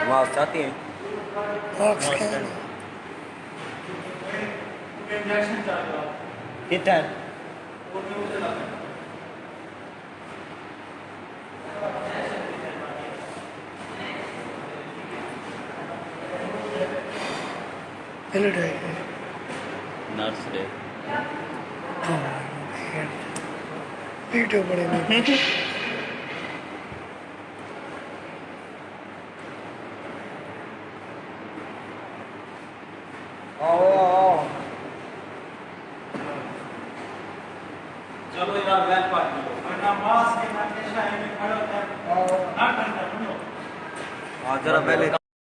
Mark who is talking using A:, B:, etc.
A: mouse चाहती हैं कितना नर्स डे
B: वीडियो बड़े
A: चलो यार बैल पार्ट
C: नमाज के हमेशा में खड़ा होता है
A: जरा पहले